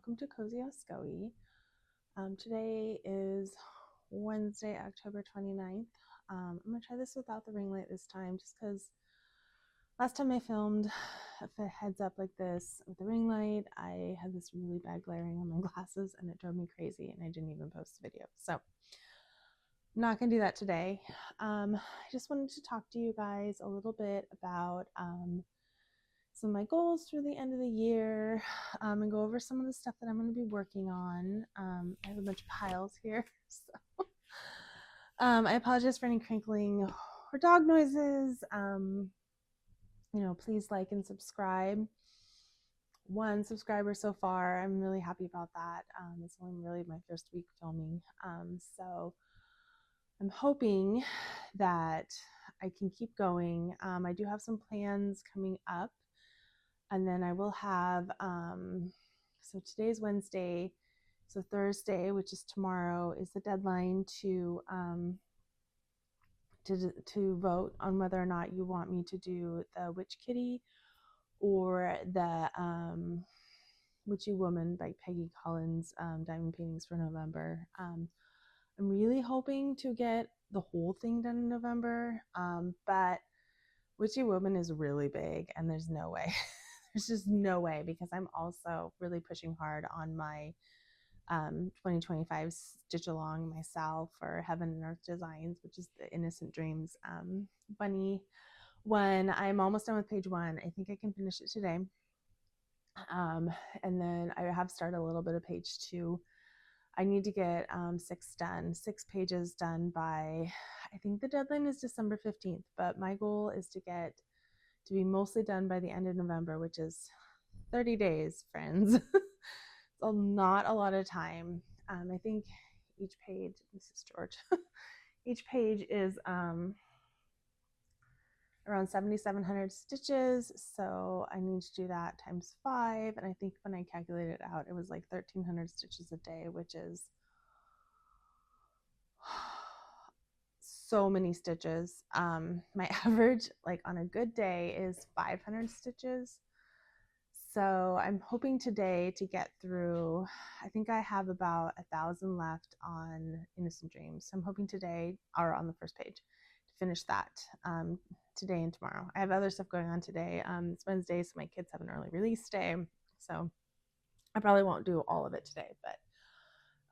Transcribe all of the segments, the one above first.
welcome to Cozy Oscoe. Today is Wednesday, October 29th. I'm going to try this without the ring light this time just because last time I filmed a heads up like this with the ring light, I had this really bad glaring on my glasses and it drove me crazy and I didn't even post the video. So I'm not going to do that today. I just wanted to talk to you guys a little bit about some of my goals through the end of the year, and go over some of the stuff that I'm going to be working on. I have a bunch of piles here, so I apologize for any crinkling or dog noises. Please like and subscribe. 1 subscriber so far. I'm really happy about that. It's only really my first week filming, so I'm hoping that I can keep going. I do have some plans coming up. And then I will have, so today's Wednesday, so Thursday, which is tomorrow, is the deadline to vote on whether or not you want me to do the Witch Kitty or the Witchy Woman by Peggy Collins diamond paintings for November. I'm really hoping to get the whole thing done in November, but Witchy Woman is really big and there's no way. There's just no way, because I'm also really pushing hard on my 2025 Stitch Along myself for Heaven and Earth Designs, which is the Innocent Dreams bunny one. I'm almost done with page 1. I think I can finish it today. And then I have started a little bit of page 2. I need to get 6 pages done by, I think the deadline is December 15th, but my goal is to be mostly done by the end of November, which is 30 days, friends. So not a lot of time. I think each page, this is George, each page is around 7,700 stitches. So I need to do that times 5. And I think when I calculated it out, it was like 1,300 stitches a day, which is so many stitches. My average, like on a good day, is 500 stitches. So I'm hoping today to get through, I think I have about 1,000 left on Innocent Dreams. So I'm hoping today, or on the first page, to finish that today and tomorrow. I have other stuff going on today. It's Wednesday, so my kids have an early release day. So I probably won't do all of it today, but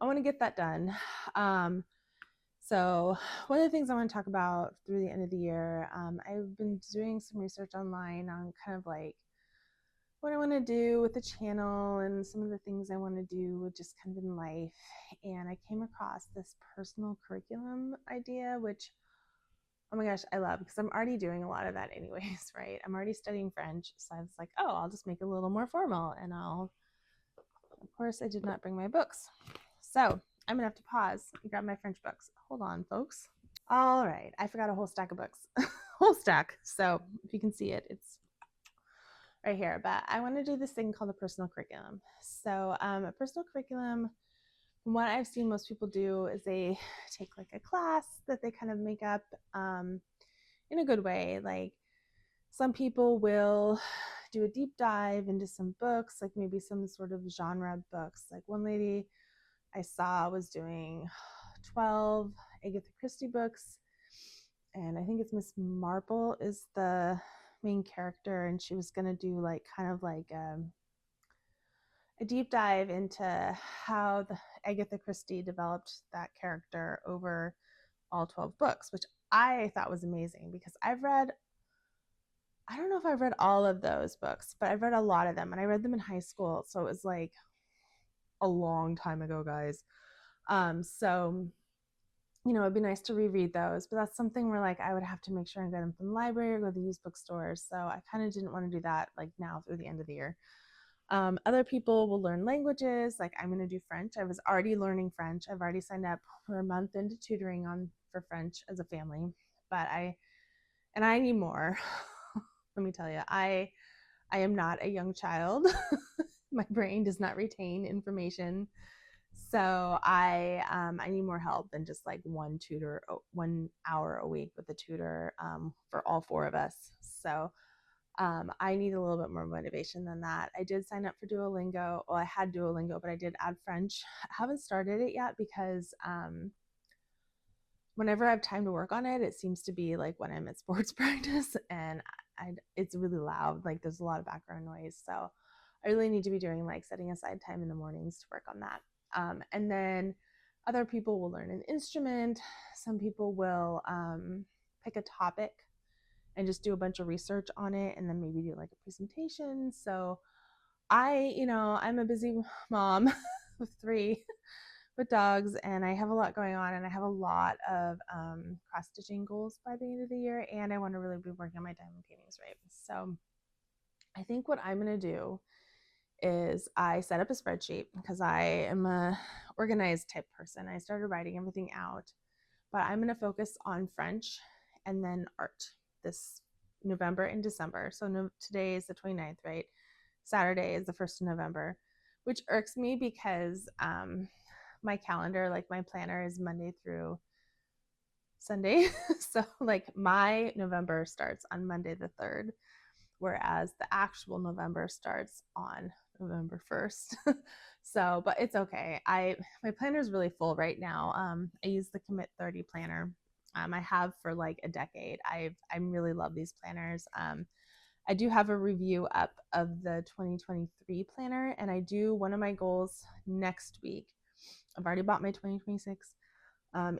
I want to get that done. So one of the things I want to talk about through the end of the year, I've been doing some research online on kind of like what I want to do with the channel and some of the things I want to do just kind of in life. And I came across this personal curriculum idea, which, oh my gosh, I love, because I'm already doing a lot of that anyways, right? I'm already studying French. So I was like, oh, I'll just make it a little more formal. And of course, I did not bring my books. So I'm gonna have to pause and grab my French books. Hold on, folks. All right, I forgot a whole stack of books, whole stack. So if you can see it, it's right here. But I want to do this thing called a personal curriculum. So a personal curriculum, from what I've seen most people do, is they take like a class that they kind of make up in a good way. Like some people will do a deep dive into some books, like maybe some sort of genre books. Like one lady I saw was doing 12 Agatha Christie books, and I think it's Miss Marple is the main character, and she was going to do like kind of like a deep dive into how the Agatha Christie developed that character over all 12 books, which I thought was amazing, because I don't know if I've read all of those books, but I've read a lot of them, and I read them in high school, so it was like a long time ago, guys. So it'd be nice to reread those, but that's something where like I would have to make sure and get them from the library or go to the used bookstores. So I kind of didn't want to do that like now through the end of the year. Other people will learn languages. Like I'm going to do French. I was already learning French. I've already signed up for a month into tutoring for French as a family, but I need more. Let me tell you, I am not a young child. My brain does not retain information. So I need more help than just like one tutor, 1 hour a week with a tutor for all 4 of us. So I need a little bit more motivation than that. I did sign up for Duolingo. Well, I had Duolingo, but I did add French. I haven't started it yet because whenever I have time to work on it, it seems to be like when I'm at sports practice, and it's really loud. Like there's a lot of background noise. So I really need to be doing like setting aside time in the mornings to work on that. And then other people will learn an instrument. Some people will pick a topic and just do a bunch of research on it and then maybe do like a presentation. So I'm a busy mom with three with dogs, and I have a lot going on, and I have a lot of cross stitching goals by the end of the year, and I want to really be working on my diamond paintings, right? So I think what I'm going to do is I set up a spreadsheet because I am a organized type person. I started writing everything out, but I'm going to focus on French and then art this November and December. So today is the 29th, right? Saturday is the 1st of November, which irks me because my calendar, like my planner, is Monday through Sunday. So like my November starts on Monday the 3rd, whereas the actual November starts on November 1st. So, but it's okay. My planner is really full right now. I use the Commit 30 planner. I have for like a decade. I really love these planners. I do have a review up of the 2023 planner, and I do one of my goals next week. I've already bought my 2026.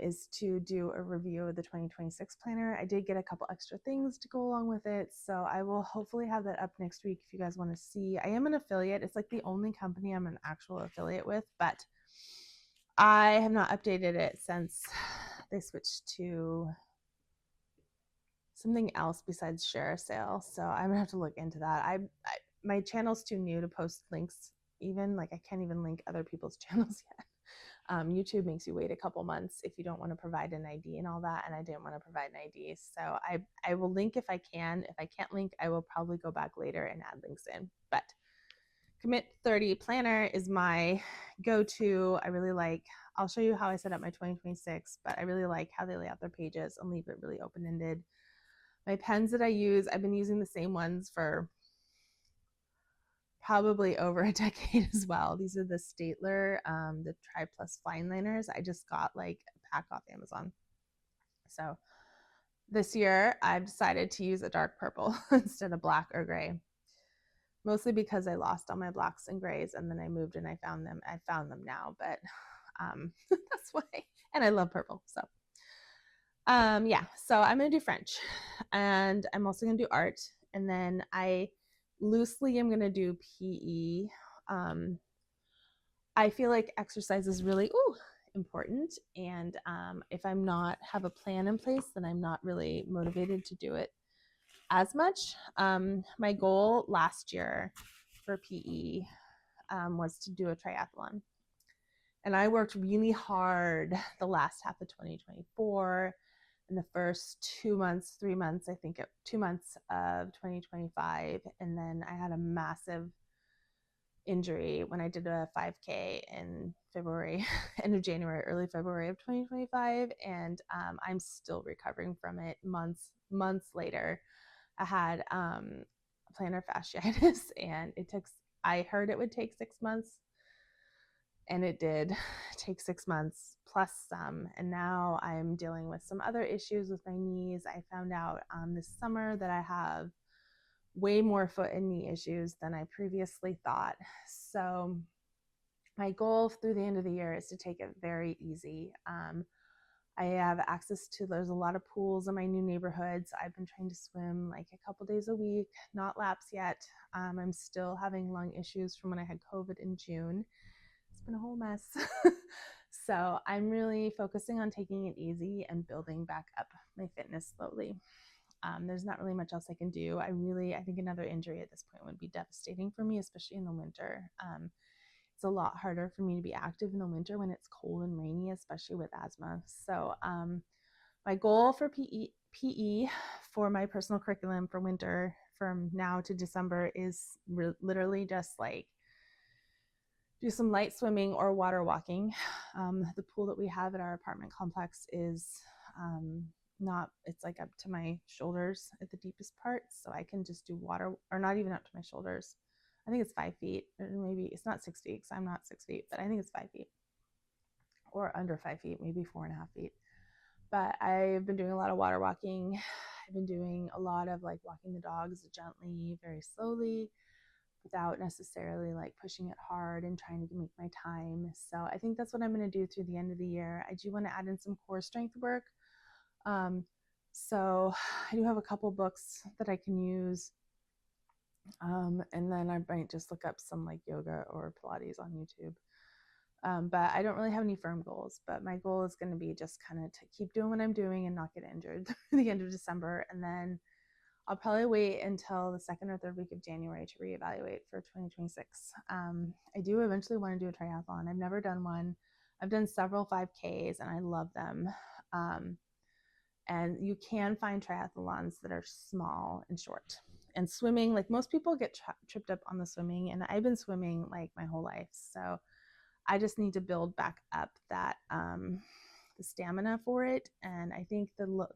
Is to do a review of the 2026 planner. I did get a couple extra things to go along with it, so I will hopefully have that up next week if you guys want to see. I am an affiliate. It's like the only company I'm an actual affiliate with, but I have not updated it since they switched to something else besides ShareASale. So I'm gonna have to look into that. My channel's too new to post links. Even like I can't even link other people's channels yet. YouTube makes you wait a couple months if you don't want to provide an ID and all that, and I didn't want to provide an ID. So I will link if I can. If I can't link, I will probably go back later and add links in. But Commit 30 Planner is my go-to. I really like, I'll show you how I set up my 2026, but I really like how they lay out their pages and leave it really open-ended. My pens that I use, I've been using the same ones for probably over a decade as well. These are the Staedtler, the Tri Plus fine liners. I just got like a pack off Amazon. So this year I've decided to use a dark purple instead of black or gray, mostly because I lost all my blacks and grays, and then I moved and I found them. I found them now, but that's why. And I love purple. So yeah, so I'm gonna do French, and I'm also gonna do art, and then I loosely am gonna do PE. I feel like exercise is really important, and if I'm not have a plan in place, then I'm not really motivated to do it as much. My goal last year for PE was to do a triathlon, and I worked really hard the last half of 2024. In the first 2 months, 3 months, I think 2 months of 2025. And then I had a massive injury when I did a 5K in February, end of January, early February of 2025. And I'm still recovering from it months later. I had plantar fasciitis, and I heard it would take 6 months. And it did take 6 months plus some. And now I'm dealing with some other issues with my knees. I found out this summer that I have way more foot and knee issues than I previously thought. So my goal through the end of the year is to take it very easy. I have access to, there's a lot of pools in my new neighborhood. So I've been trying to swim like a couple days a week, not laps yet. I'm still having lung issues from when I had COVID in June. It's been a whole mess. So I'm really focusing on taking it easy and building back up my fitness slowly. There's not really much else I can do. I think another injury at this point would be devastating for me, especially in the winter. It's a lot harder for me to be active in the winter when it's cold and rainy, especially with asthma. So my goal for PE for my personal curriculum for winter from now to December is literally just like do some light swimming or water walking. The pool that we have at our apartment complex is it's like up to my shoulders at the deepest part. So I can just do water, or not even up to my shoulders. I think it's 5 feet, or maybe it's not 6 feet because I'm not 6 feet, but I think it's 5 feet or under 5 feet, maybe 4.5 feet. But I've been doing a lot of water walking. I've been doing a lot of like walking the dogs gently, very slowly, without necessarily like pushing it hard and trying to make my time. So I think that's what I'm going to do through the end of the year. I do want to add in some core strength work. So I do have a couple books that I can use. And then I might just look up some like yoga or Pilates on YouTube. But I don't really have any firm goals, but my goal is going to be just kind of to keep doing what I'm doing and not get injured through the end of December. And then I'll probably wait until the second or third week of January to reevaluate for 2026. I do eventually want to do a triathlon. I've never done one. I've done several 5Ks and I love them. And you can find triathlons that are small and short. And swimming, like most people get tripped up on the swimming, and I've been swimming like my whole life. So I just need to build back up that the stamina for it. And I think the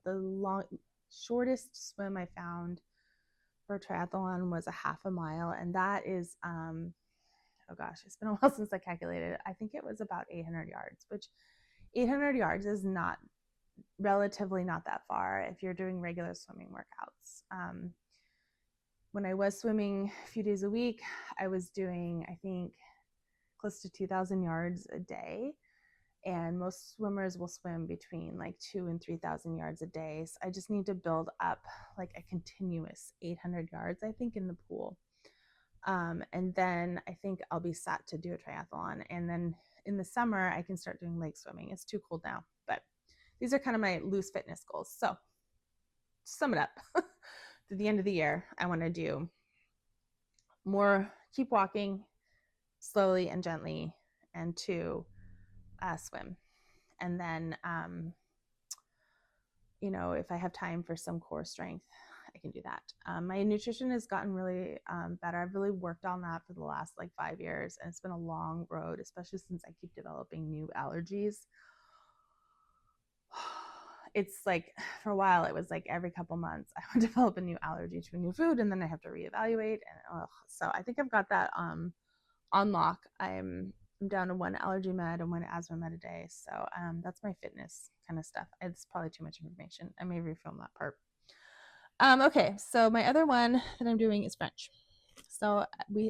shortest swim I found for a triathlon was a half a mile, and that is oh gosh, it's been a while since I calculated it. I think it was about 800 yards, which 800 yards is not relatively not that far if you're doing regular swimming workouts. When I was swimming a few days a week, I was doing, I think, close to 2,000 yards a day. And most swimmers will swim between like 2,000 and 3,000 yards a day. So I just need to build up like a continuous 800 yards, I think, in the pool. And then I think I'll be set to do a triathlon. And then in the summer, I can start doing lake swimming. It's too cold now, but these are kind of my loose fitness goals. So to sum it up, to the end of the year, I want to do more, keep walking slowly and gently, and to swim. And then, if I have time for some core strength, I can do that. My nutrition has gotten really better. I've really worked on that for the last like 5 years, and it's been a long road, especially since I keep developing new allergies. It's like for a while it was like every couple months I would develop a new allergy to a new food, and then I have to reevaluate. And so I think I've got that on lock. I'm down to one allergy med and one asthma med a day. So that's my fitness kind of stuff. It's probably too much information. I may refilm that part. Okay, so my other one that I'm doing is French. So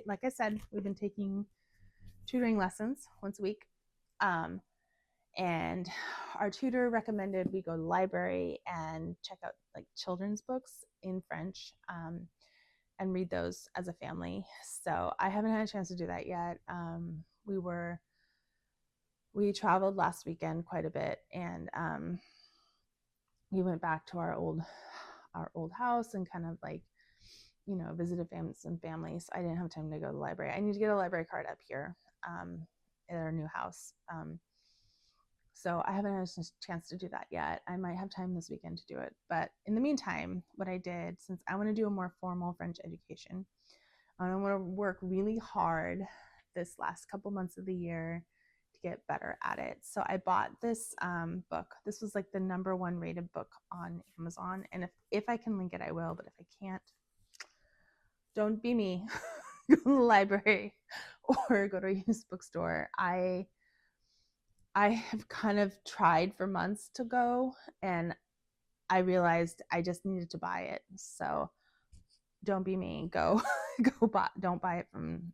like I said, we've been taking tutoring lessons once a week. And our tutor recommended we go to the library and check out like children's books in French and read those as a family. So I haven't had a chance to do that yet. We traveled last weekend quite a bit, and we went back to our old house and kind of like, visited some families. I didn't have time to go to the library. I need to get a library card up here at our new house. So I haven't had a chance to do that yet. I might have time this weekend to do it. But in the meantime, what I did, since I want to do a more formal French education, I want to work really hard this last couple months of the year to get better at it. So I bought this book. This was like the #1 rated book on Amazon. And if I can link it, I will. But if I can't, don't be me. Go to the library or go to a used bookstore. I have kind of tried for months to go, and I realized I just needed to buy it. So don't be me. Go buy. Don't buy it from,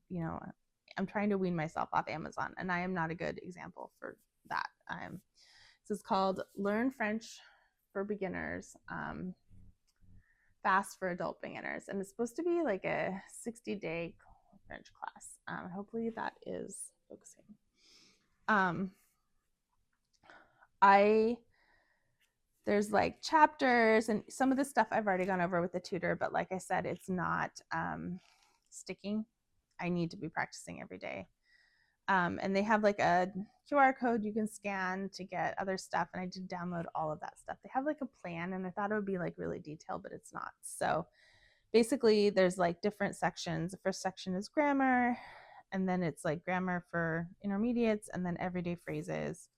I'm trying to wean myself off Amazon, and I am not a good example for that. This is called Learn French for Beginners, Fast for Adult Beginners, and it's supposed to be like a 60-day French class. Hopefully that is focusing. There's like chapters, and some of the stuff I've already gone over with the tutor, but like I said, it's not sticking. I need to be practicing every day. And they have like a QR code you can scan to get other stuff, and I did download all of that stuff. They have like a plan, and I thought it would be like really detailed, but it's not. So basically there's like different sections. The first section is grammar, and then it's like grammar for intermediates, and then everyday phrases.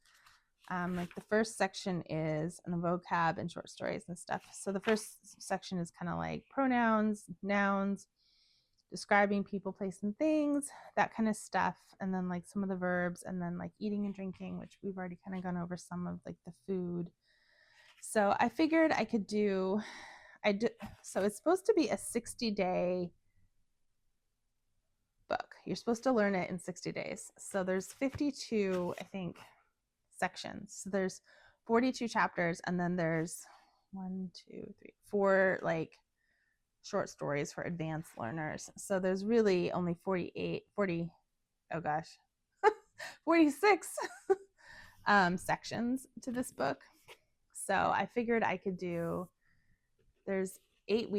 Like the first section is on the vocab and short stories and stuff. So the first section is kind of like pronouns, nouns, describing people, place, and things, that kind of stuff. And then like some of the verbs, and then like eating and drinking, which we've already kind of gone over some of like the food. So I figured I could do, so it's supposed to be a 60-day book. You're supposed to learn it in 60 days. So there's 52, I think, sections. So there's 42 chapters, and then there's 4 like short stories for advanced learners. So there's really only 46 sections to this book. So I figured I could do, there's 8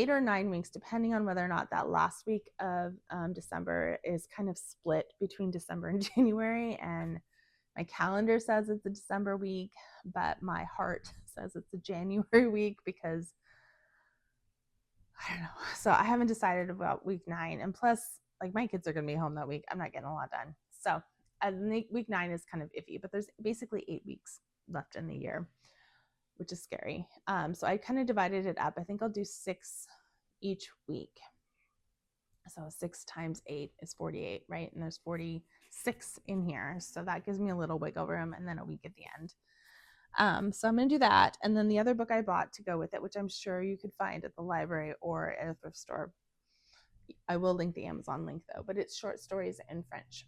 or 9 weeks, depending on whether or not that last week of December is kind of split between December and January. And my calendar says it's a December week, but my heart says it's a January week because I don't know. So I haven't decided about week 9. And plus, like, my kids are going to be home that week. I'm not getting a lot done. So I think week 9 is kind of iffy, but there's basically 8 weeks left in the year, which is scary. So I kind of divided it up. I think I'll do 6 each week. So 6 times 8 is 48, right? And there's 46 in here. So that gives me a little wiggle room, and then a week at the end. So I'm going to do that. And then the other book I bought to go with it, which I'm sure you could find at the library or at a thrift store. I will link the Amazon link though, but it's short stories in French.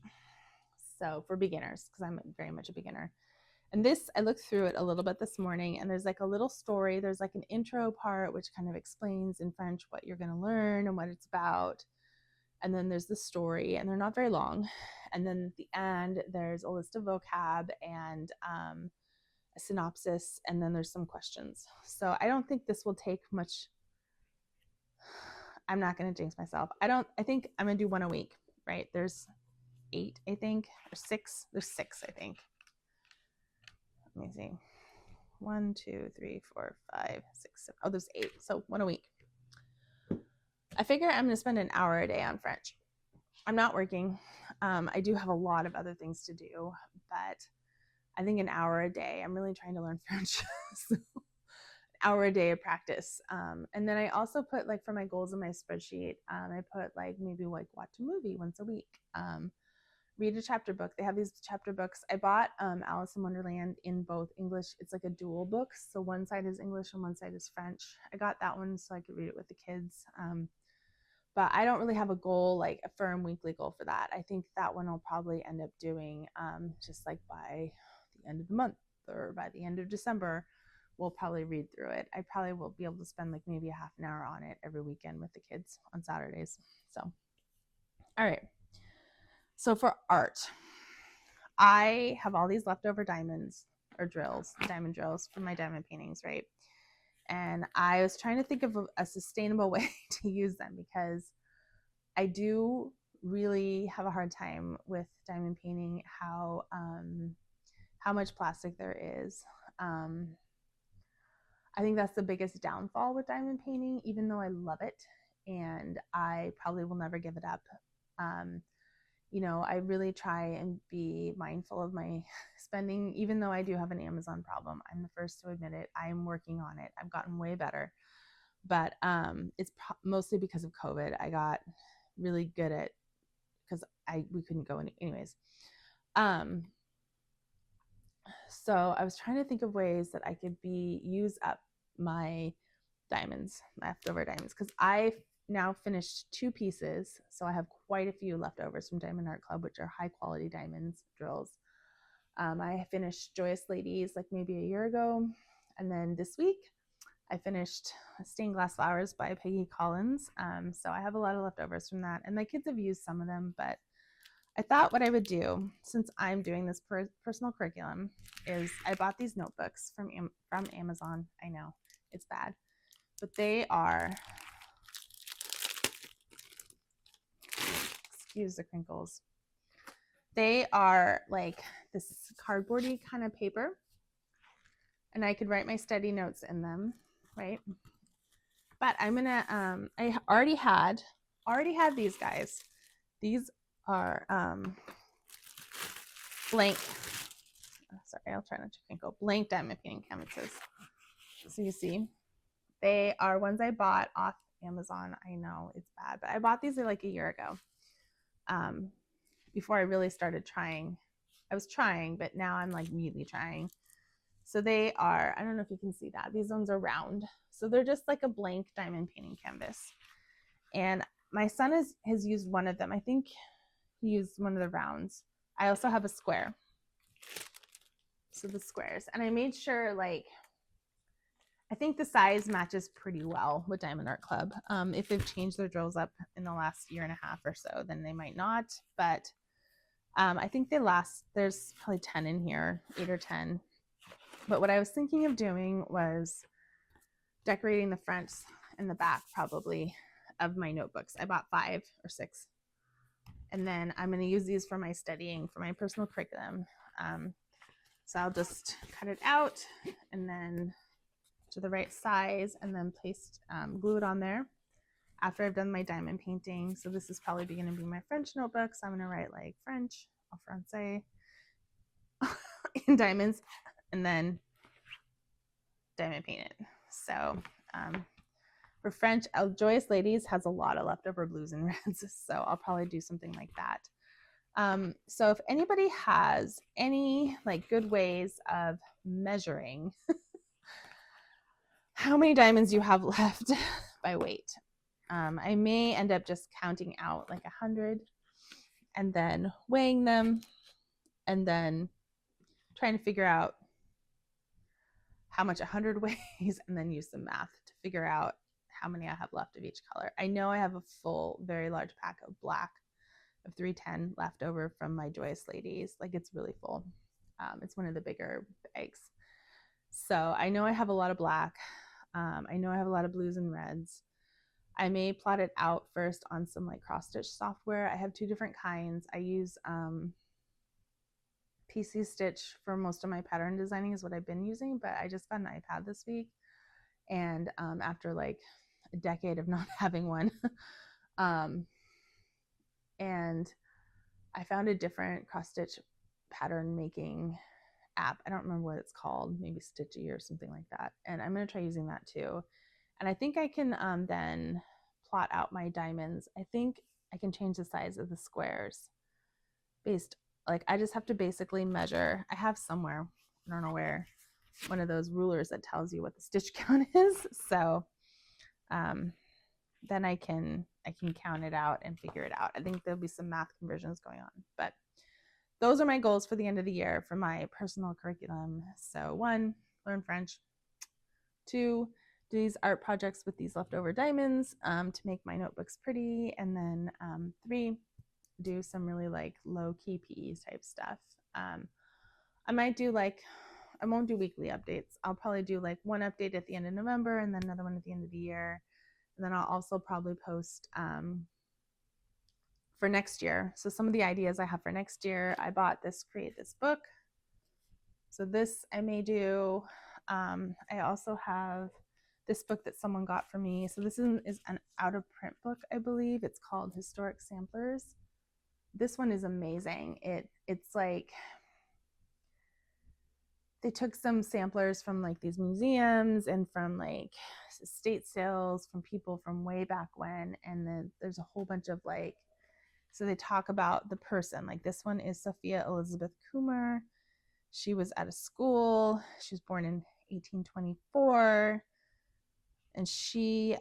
So for beginners, because I'm very much a beginner. And this, I looked through it a little bit this morning, and there's like a little story. There's like an intro part, which kind of explains in French what you're going to learn and what it's about. And then there's the story, and they're not very long. And then at the end, there's a list of vocab and a synopsis, and then there's some questions. So I don't think this will take much. I'm not going to jinx myself. I think I'm going to do 1 a week, right? There's 8, I think, or 6. There's 6, I think. Let me see. 1, 2, 3, 4, 5, 6, 7. Oh, there's 8. So 1 a week. I figure I'm going to spend an hour a day on French. I'm not working. I do have a lot of other things to do, but I think an hour a day. I'm really trying to learn French. So an hour a day of practice. And then I also put, like, for my goals in my spreadsheet, I put like maybe like watch a movie once a week. Read a chapter book. They have these chapter books. I bought Alice in Wonderland in both English. It's like a dual book. So one side is English and one side is French. I got that one so I could read it with the kids. But I don't really have a goal, like a firm weekly goal for that. I think that one I'll probably end up doing just like by the end of the month or by the end of December, we'll probably read through it. I probably will be able to spend like maybe a half an hour on it every weekend with the kids on Saturdays. So, all right. So for art, I have all these leftover diamonds or diamond drills from my diamond paintings, right? And I was trying to think of a sustainable way to use them, because I do really have a hard time with diamond painting, how much plastic there is. I think that's the biggest downfall with diamond painting, even though I love it and I probably will never give it up. I really try and be mindful of my spending, even though I do have an Amazon problem. I'm the first to admit it. I'm working on it. I've gotten way better, but it's mostly because of COVID. I got really good at, because we couldn't go anyways. So I was trying to think of ways that I could use up my diamonds, my leftover diamonds, because I now finished 2 pieces, so I have quite a few leftovers from Diamond Art Club, which are high quality diamonds drills. I finished Joyous Ladies like maybe a year ago, and then this week I finished Stained Glass Flowers by Peggy Collins. So I have a lot of leftovers from that, and my kids have used some of them, but I thought what I would do, since I'm doing this personal curriculum, is I bought these notebooks from Amazon. I know it's bad, but they are, excuse the crinkles, they are like this cardboardy kind of paper, and I could write my study notes in them, right? But I'm gonna I already had these guys. These are blank. sorry, I'll try not to crinkle, blank diamond painting canvases. So you see, they are ones I bought off Amazon. I know it's bad, but I bought these like a year ago. Before I really started trying. I was trying, but now I'm like really trying. So they are, I don't know if you can see that. These ones are round. So they're just like a blank diamond painting canvas. And my son has used one of them. I think he used one of the rounds. I also have a square. So the squares. And I made sure like, I think the size matches pretty well with Diamond Art Club. If they've changed their drills up in the last year and a half or so, then they might not. But I think they last, there's probably 10 in here, 8 or 10. But what I was thinking of doing was decorating the fronts and the back probably of my notebooks. I bought 5 or 6. And then I'm going to use these for my studying, for my personal curriculum. So I'll just cut it out and then to the right size and then glue it on there after I've done my diamond painting. So this is probably going to be my French notebook. So I'm going to write like French or Francais in diamonds and then diamond paint it. So for French, Joyous Ladies has a lot of leftover blues and reds. So I'll probably do something like that. So if anybody has any like good ways of measuring how many diamonds you have left by weight, I may end up just counting out like 100 and then weighing them and then trying to figure out how much 100 weighs and then use some math to figure out how many I have left of each color. I know I have a full, very large pack of black of 310 left over from my Joyous Ladies. Like it's really full. It's one of the bigger bags. So I know I have a lot of black. I know I have a lot of blues and reds. I may plot it out first on some like cross stitch software. I have 2 different kinds. I use PC Stitch for most of my pattern designing is what I've been using, but I just got an iPad this week. And after like a decade of not having one, and I found a different cross stitch pattern making app. I don't remember what it's called, maybe Stitchy or something like that. And I'm going to try using that too. And I think I can then plot out my diamonds. I think I can change the size of the squares based, like I just have to basically measure. I have somewhere, I don't know where, one of those rulers that tells you what the stitch count is. So then I can count it out and figure it out. I think there'll be some math conversions going on, but those are my goals for the end of the year for my personal curriculum. So 1, learn French. 2, do these art projects with these leftover diamonds to make my notebooks pretty. And then 3, do some really like low key PE type stuff. I might do like, I won't do weekly updates. I'll probably do like one update at the end of November and then another one at the end of the year. And then I'll also probably post for next year. So some of the ideas I have for next year, I bought this Create This book. So this I may do. I also have this book that someone got for me. So this is an out of print book, I believe. It's called Historic Samplers. This one is amazing. It's like they took some samplers from like these museums and from like estate sales from people from way back when. And then there's a whole bunch of like, so they talk about the person. Like this one is Sophia Elizabeth Coomer. She was at a school. She was born in 1824. And she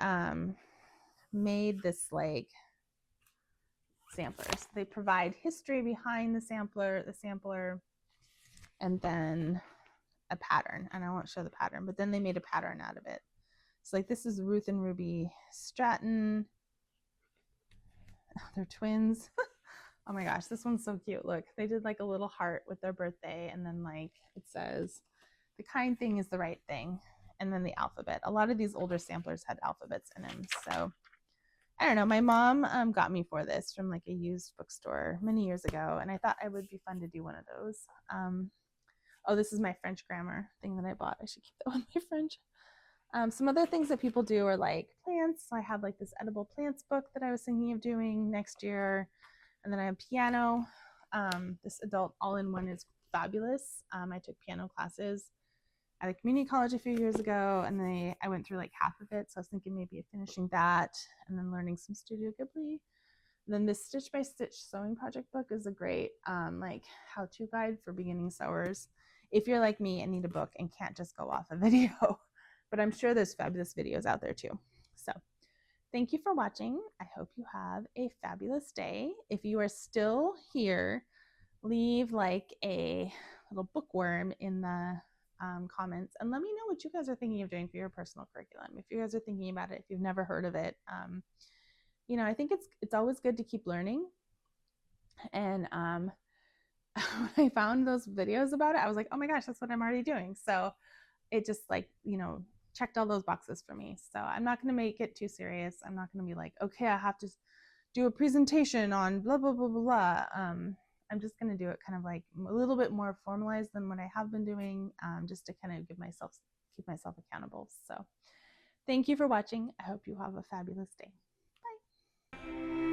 made this like samplers. They provide history behind the sampler, and then a pattern. And I won't show the pattern, but then they made a pattern out of it. So like this is Ruth and Ruby Stratton. They're twins. Oh my gosh, this one's so cute. Look, they did like a little heart with their birthday, and then like it says, the kind thing is the right thing, and then the alphabet. A lot of these older samplers had alphabets in them. So I don't know. My mom got me for this from like a used bookstore many years ago, and I thought it would be fun to do one of those. Oh, this is my French grammar thing that I bought. I should keep that one, my French. Some other things that people do are like plants. So I have like this edible plants book that I was thinking of doing next year. And then I have piano. This adult all-in-one is fabulous. I took piano classes at a community college a few years ago, and then I went through like half of it. So I was thinking maybe of finishing that and then learning some Studio Ghibli. And then this Stitch by Stitch sewing project book is a great like how-to guide for beginning sewers. If you're like me and need a book and can't just go off a video, but I'm sure there's fabulous videos out there too. So thank you for watching. I hope you have a fabulous day. If you are still here, leave like a little bookworm in the comments and let me know what you guys are thinking of doing for your personal curriculum. If you guys are thinking about it, if you've never heard of it, you know, I think it's always good to keep learning. And when I found those videos about it, I was like, oh my gosh, that's what I'm already doing. So it just like, you know, checked all those boxes for me. So I'm not going to make it too serious. I'm not going to be like, okay, I have to do a presentation on blah, blah, blah, blah, blah. I'm just going to do it kind of like a little bit more formalized than what I have been doing, just to kind of keep myself accountable. So thank you for watching. I hope you have a fabulous day. Bye.